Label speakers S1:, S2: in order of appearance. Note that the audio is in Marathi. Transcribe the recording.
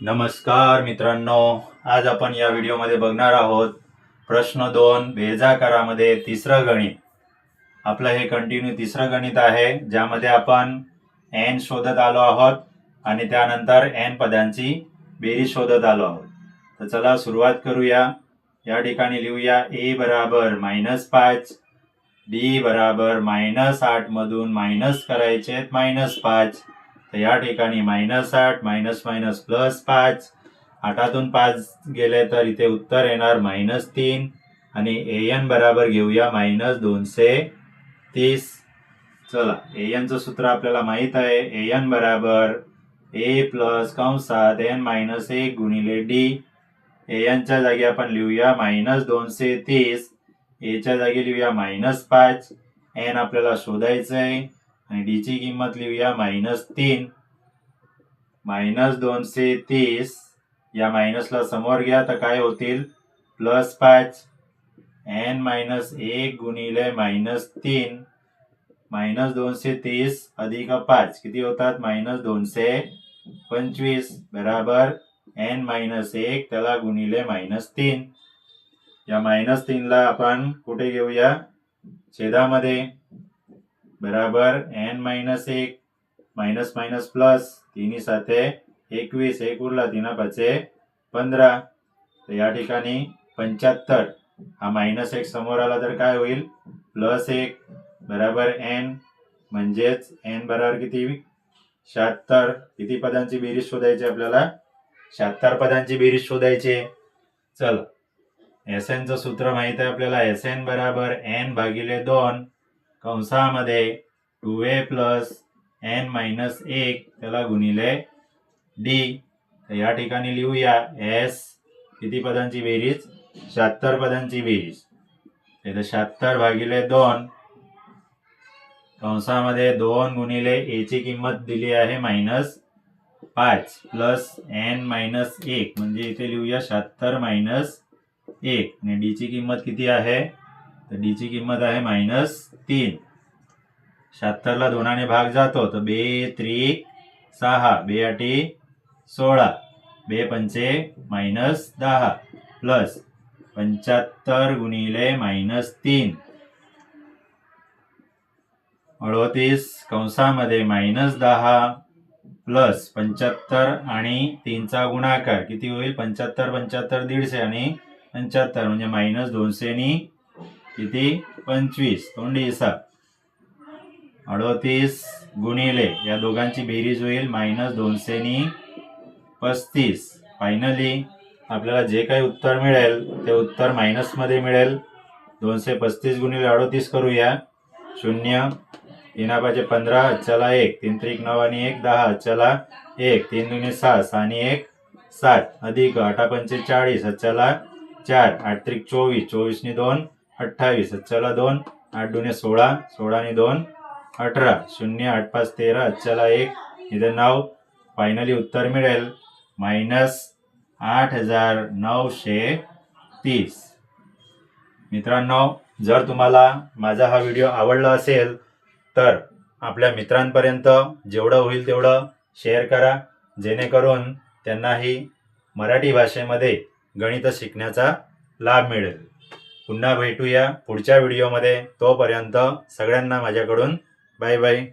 S1: नमस्कार मित्रांनो, आज आपण या व्हिडिओमध्ये बघणार आहोत प्रश्न 2 बेजाकारामध्ये तिसरं गणित। आपलं हे कंटिन्यू तिसरं गणित आहे ज्यामध्ये आपण n शोधत आलो आहोत आणि त्यानंतर n पदांची बेरीज शोधत आलो आहोत। तर चला सुरुवात करूया। या ठिकाणी लिहूया a बराबर -5, d बराबर -8 मधून मायनस करायचे -5। तर या ठिकाणी -8 मायनस +5, 8तून 5 गेले तर इथे उत्तर येणार -3 आणि an बराबर घेऊया -230। चला an चं सूत्र आपल्याला माहित आहे। an बराबर a प्लस कंसात n मायनस 1 गुणिले d। an च्या जागी आपण लिहूया -230, a च्या जागी लिहूया -5, n आपल्याला शोधायचं आहे आणि d ची किंमत लिहूया -3। -230 या मायनसला समोर घ्या तर काय होतील +5, n-1 गुणिले -3 -230 अधिक 5 किती होतात -225 बराबर n-1 त्याला गुणिले -3। या -3 ला आपण कुठे घेऊया छेदामध्ये बराबर n-1 मायनस मायनस प्लस 3 साथे 21, 1 उरला 3 पाचे 15। तर या ठिकाणी 75 हा -1 समोर आला तर काय होईल +1 बराबर n म्हणजेच n बराबर किती 76। किती पदांची बेरीज शोधायची आपल्याला 76 पदांची बेरीज शोधायची। चल Sn चं सूत्र माहित आहे आपल्याला। Sn बराबर n भागिले 2 कंसामध्ये 2a प्लस n-1 त्याला गुणिले d। तर या ठिकाणी लिहूया s किती पदांची बेरीज 76 पदांची बेरीज। तर 76 भागिले 2 कंसामध्ये 2 गुणिले a ची किंमत दिली आहे -5 प्लस n-1 म्हणजे इथे लिहूया 76 - 1 आणि d ची किंमत किती आहे तर d ची किंमत आहे -3। 76 ला 2 ने भाग जातो तर 2 त्रिक 6, 2 आठी 16, 2 पंचे -10 प्लस 75 गुणिले -3 38 कंसामध्ये -10 प्लस 75 आणि 3 चा गुणाकार किती होईल 75 75 150 आणि 75 म्हणजे -200 नी किती 25 तोंडी हिसाब 38 गुणिले या दोघांची बेरीज होईल -200 नी 35। फायनली आपल्याला जे काही उत्तर मिळेल ते उत्तर मायनस मध्ये मिळेल। 235 गुणिले 38 करूया 0 3 पाचे 15 चला 1 3 त्रिक 9 आणि 1 10 चला 1 3 दुने 6 6 आणि 1 7 अधिक 8 पंचे 40 चला 4 8 त्रिक 24 24 नी 2 28 चला 2 8 दुने 16 16 आणि 2 18 0 8 5 13 चला 1 इथे 9। फायनली उत्तर मिळेल -8930। मित्रांनो, जर तुम्हाला माझा हा व्हिडिओ आवडला असेल तर आपल्या मित्रांपर्यंत जेवढं होईल तेवढं शेअर करा जेणेकरून त्यांनाही मराठी भाषेमध्ये गणित शिकण्याचा लाभ मिळेल। पुन्हा भेटूया पुढच्या व्हिडिओमध्ये। तोपर्यंत सगळ्यांना माझ्याकडून बाय बाय।